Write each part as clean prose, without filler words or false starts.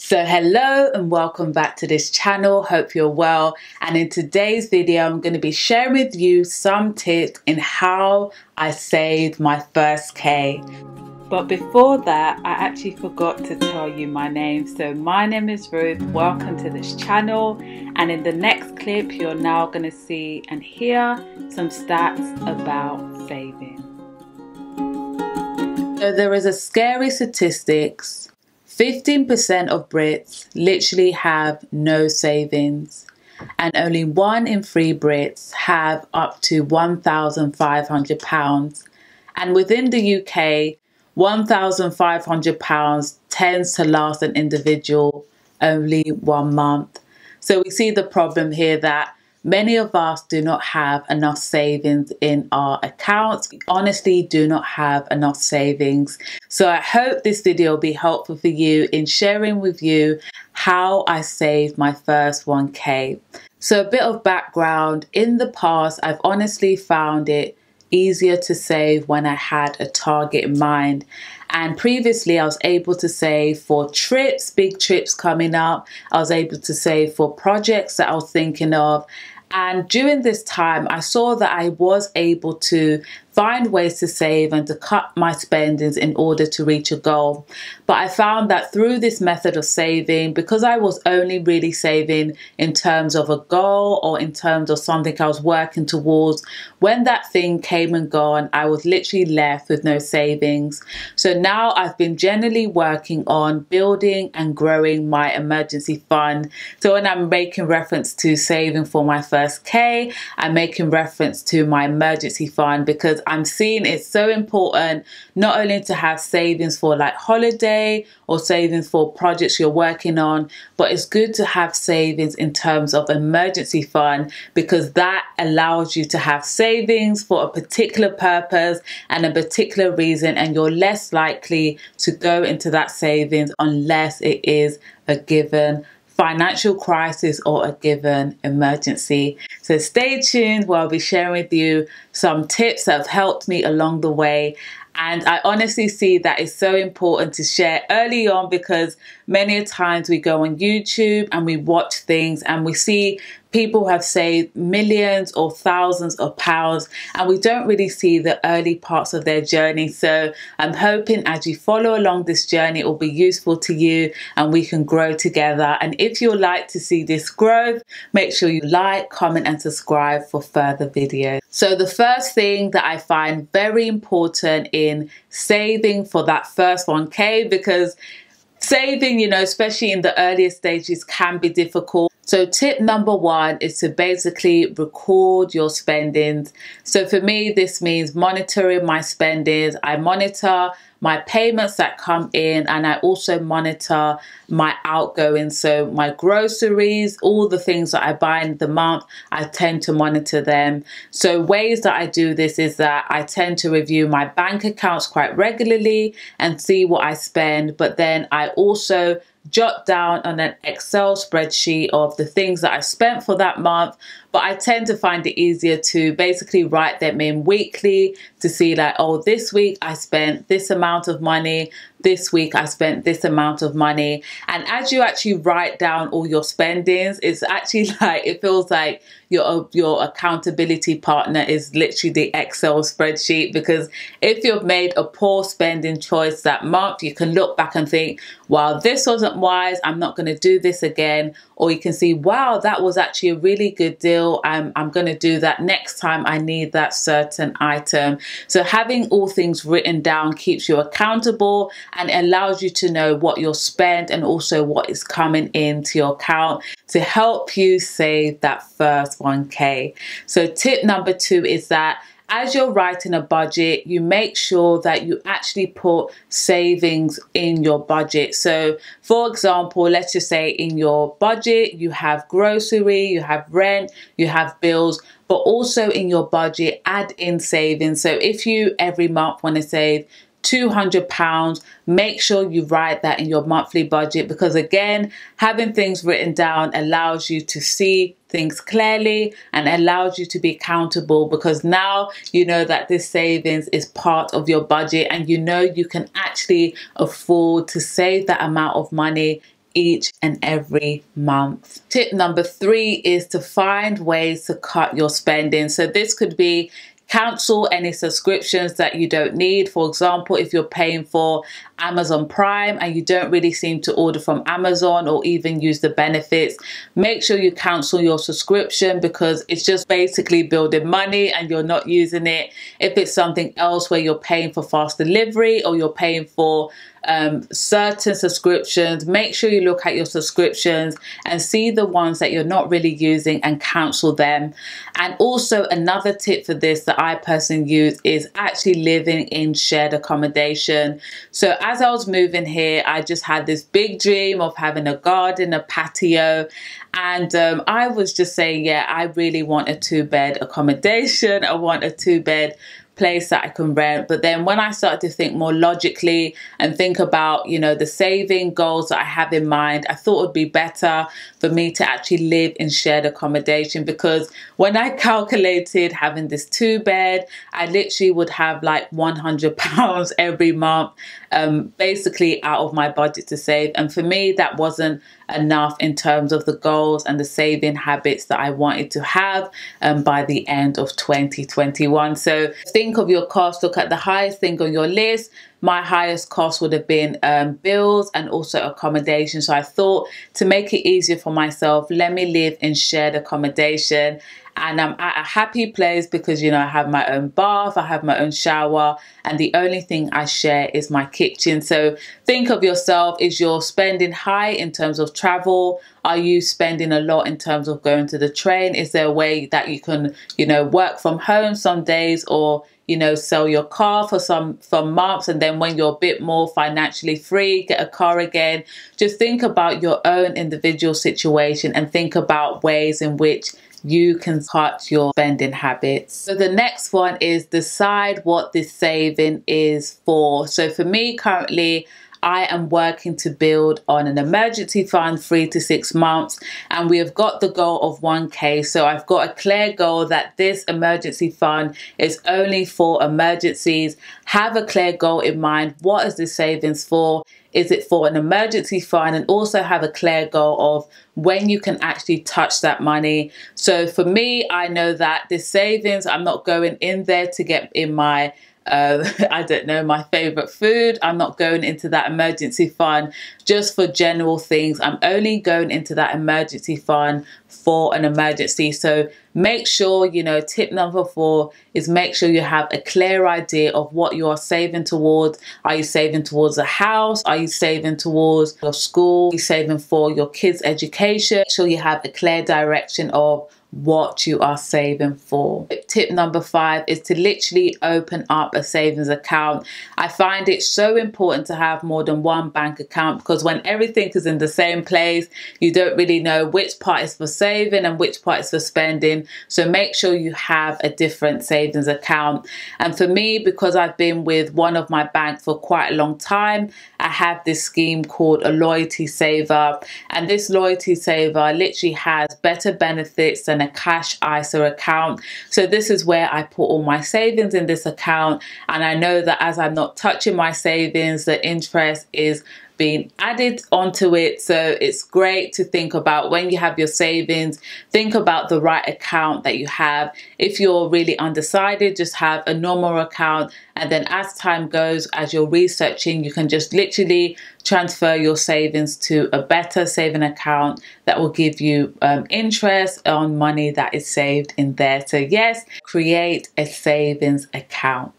So hello and welcome back to this channel. Hope you're well. And in today's video, I'm going to be sharing with you some tips in how I saved my first K. But before that, I actually forgot to tell you my name. So my name is Ruth. Welcome to this channel. And in the next clip, you're now going to see and hear some stats about saving. So there is a scary statistics. 15% of Brits literally have no savings, and only 1 in 3 Brits have up to £1,500. And within the UK, £1,500 tends to last an individual only 1 month. So we see the problem here that many of us do not have enough savings in our accounts. We honestly do not have enough savings. So I hope this video will be helpful for you in sharing with you how I saved my first 1K. So a bit of background. In the past, I've honestly found it easier to save when I had a target in mind. And previously I was able to save for trips, big trips coming up. I was able to save for projects that I was thinking of. And during this time, I saw that I was able to find ways to save and to cut my spendings in order to reach a goal. But I found that through this method of saving, because I was only really saving in terms of a goal or in terms of something I was working towards, when that thing came and gone, I was literally left with no savings. So now I've been generally working on building and growing my emergency fund. So when I'm making reference to saving for my first K, I'm making reference to my emergency fund because I'm seeing it's so important not only to have savings for like holiday or savings for projects you're working on, but it's good to have savings in terms of emergency fund because that allows you to have savings for a particular purpose and a particular reason, and you're less likely to go into that savings unless it is a given financial crisis or a given emergency. So stay tuned where I'll be sharing with you some tips that have helped me along the way. And I honestly see that it's so important to share early on because many times we go on YouTube and we watch things and we see people have saved millions or thousands of pounds and we don't really see the early parts of their journey. So I'm hoping as you follow along this journey, it will be useful to you and we can grow together. And if you'd like to see this growth, make sure you like, comment and subscribe for further videos. So the first thing that I find very important in saving for that first 1K, because saving, especially in the earlier stages can be difficult. So tip number 1 is to basically record your spendings. So for me, this means monitoring my spendings. I monitor my payments that come in and I also monitor my outgoings. So my groceries, all the things that I buy in the month, I tend to monitor them. So ways that I do this is that I tend to review my bank accounts quite regularly and see what I spend. But then I also jot down on an Excel spreadsheet of the things that I spent for that month. But I tend to find it easier to basically write them in weekly to see like, oh, this week I spent this amount of money. This week I spent this amount of money. And as you actually write down all your spendings, it's actually like, it feels like your accountability partner is literally the Excel spreadsheet, because if you've made a poor spending choice that month, you can look back and think, wow, this wasn't wise, I'm not going to do this again. Or you can see, wow, that was actually a really good deal. I'm going to do that next time I need that certain item. So having all things written down keeps you accountable and allows you to know what you'll spend and also what is coming into your account to help you save that first 1K. So tip number 2 is that as you're writing a budget, you make sure that you actually put savings in your budget. So for example, let's just say in your budget, you have grocery, you have rent, you have bills, but also in your budget, add in savings. So if you every month want to save £200, make sure you write that in your monthly budget, because again, having things written down allows you to see things clearly and allows you to be accountable, because now you know that this savings is part of your budget and you know you can actually afford to save that amount of money each and every month. Tip number 3 is to find ways to cut your spending. So this could be cancel any subscriptions that you don't need. For example, if you're paying for Amazon Prime and you don't really seem to order from Amazon or even use the benefits, make sure you cancel your subscription, because it's just basically building money and you're not using it. If it's something else where you're paying for fast delivery or you're paying for certain subscriptions, make sure you look at your subscriptions and see the ones that you're not really using and cancel them. And also another tip for this that I personally use is actually living in shared accommodation. So as I was moving here, I just had this big dream of having a garden, a patio, and I was just saying, yeah, I really want a 2-bed accommodation. I want a 2-bed place that I can rent. But then when I started to think more logically and think about, you know, the saving goals that I have in mind, I thought it would be better for me to actually live in shared accommodation, because when I calculated having this 2-bed, I literally would have like £100 every month basically out of my budget to save. And for me, that wasn't enough in terms of the goals and the saving habits that I wanted to have by the end of 2021. So think of your cost, look at the highest thing on your list. My highest cost would have been bills and also accommodation. So I thought, to make it easier for myself, let me live in shared accommodation. And I'm at a happy place because, you know, I have my own bath, I have my own shower, and the only thing I share is my kitchen. So think of yourself, is your spending high in terms of travel? Are you spending a lot in terms of going to the train? Is there a way that you can, you know, work from home some days, or, you know, sell your car for some months, and then when you're a bit more financially free, get a car again? Just think about your own individual situation and think about ways in which you can cut your spending habits. So the next one is decide what this saving is for. So for me currently, I am working to build on an emergency fund 3 to 6 months, and we have got the goal of 1K. So I've got a clear goal that this emergency fund is only for emergencies. Have a clear goal in mind. What is this savings for? Is it for an emergency fund? And also have a clear goal of when you can actually touch that money. So for me, I know that this savings, I'm not going in there to get in my I don't know, my favorite food. I'm not going into that emergency fund just for general things. I'm only going into that emergency fund for an emergency. So make sure, you know, tip number 4 is make sure you have a clear idea of what you are saving towards. Are you saving towards a house? Are you saving towards your school? Are you saving for your kids' education? Make sure you have a clear direction of what you are saving for. Tip number 5 is to literally open up a savings account. I find it so important to have more than one bank account, because when everything is in the same place, you don't really know which part is for saving and which part is for spending. So make sure you have a different savings account. And for me, because I've been with one of my banks for quite a long time, I have this scheme called a loyalty saver, and this loyalty saver literally has better benefits than a cash ISA account. So this is where I put all my savings in this account, and I know that as I'm not touching my savings, the interest is being added onto it. So it's great to think about when you have your savings, think about the right account that you have. If you're really undecided, just have a normal account, and then as time goes, as you're researching, you can just literally transfer your savings to a better saving account that will give you interest on money that is saved in there. So yes, create a savings account.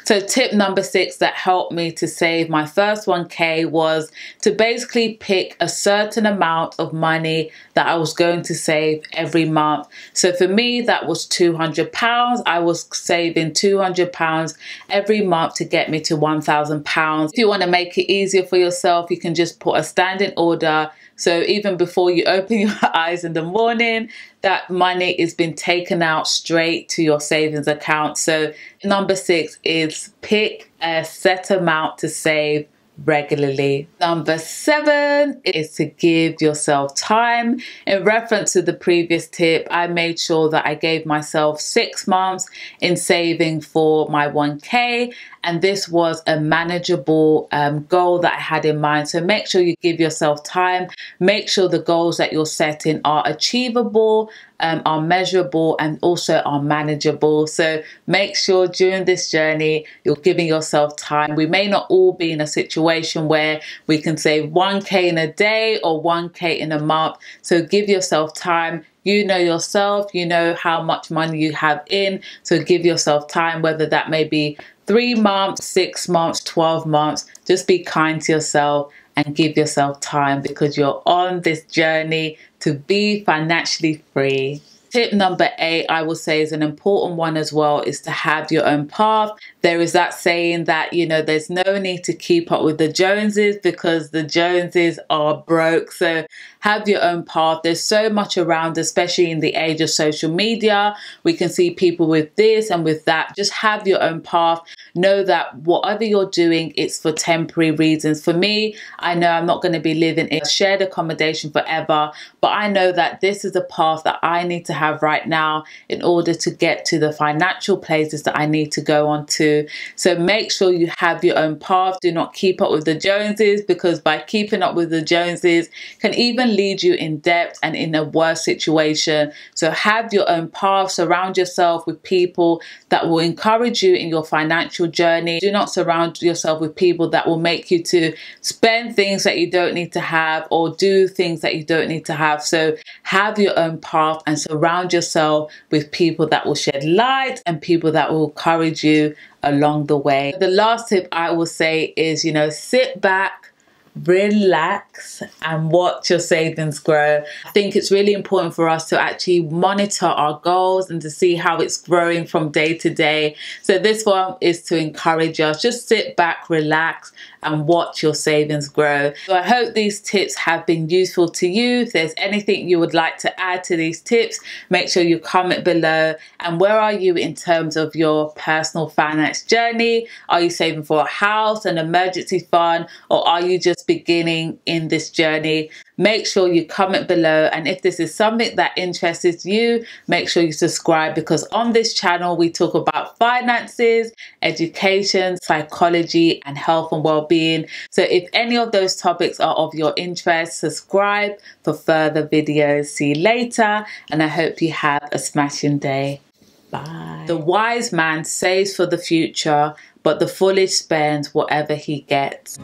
So tip number 6 that helped me to save my first 1K was to basically pick a certain amount of money that I was going to save every month. So for me, that was £200. I was saving £200 every month to get me to £1,000. If you want to make it easier for yourself, you can just put a standing order. So even before you open your eyes in the morning, that money is being taken out straight to your savings account. So number 6 is pick a set amount to save regularly. Number 7 is to give yourself time. In reference to the previous tip, I made sure that I gave myself 6 months in saving for my 1K, and this was a manageable goal that I had in mind. So make sure you give yourself time. Make sure the goals that you're setting are achievable, are measurable, and also are manageable. So make sure during this journey you're giving yourself time. We may not all be in a situation where we can save 1K in a day or 1K in a month. So give yourself time. You know yourself, you know how much money you have in. So give yourself time, whether that may be 3 months, 6 months, 12 months. Just be kind to yourself and give yourself time, because you're on this journey to be financially free. Tip number 8, I will say, is an important one as well, is to have your own path. There is that saying that, you know, there's no need to keep up with the Joneses because the Joneses are broke. So have your own path. There's so much around, especially in the age of social media. We can see people with this and with that. Just have your own path. Know that whatever you're doing, it's for temporary reasons. For me, I know I'm not going to be living in shared accommodation forever, but I know that this is a path that I need to have right now in order to get to the financial places that I need to go on to. So make sure you have your own path. Do not keep up with the Joneses, because by keeping up with the Joneses can even lead you in debt and in a worse situation. So have your own path. Surround yourself with people that will encourage you in your financial journey. Do not surround yourself with people that will make you to spend things that you don't need to have or do things that you don't need to have. So have your own path and surround yourself with people that will shed light and people that will encourage you along the way. The last tip I will say is, you know, sit back, relax and watch your savings grow. I think it's really important for us to actually monitor our goals and to see how it's growing from day to day. So this one is to encourage us. Just sit back, relax and watch your savings grow. So I hope these tips have been useful to you. If there's anything you would like to add to these tips, make sure you comment below. And where are you in terms of your personal finance journey? Are you saving for a house, an emergency fund, or are you just beginning in this journey? Make sure you comment below, and if this is something that interests you, make sure you subscribe, because on this channel we talk about finances, education, psychology and health and well-being. So if any of those topics are of your interest, subscribe for further videos. See you later, and I hope you have a smashing day. Bye. The wise man saves for the future, but the foolish spends whatever he gets.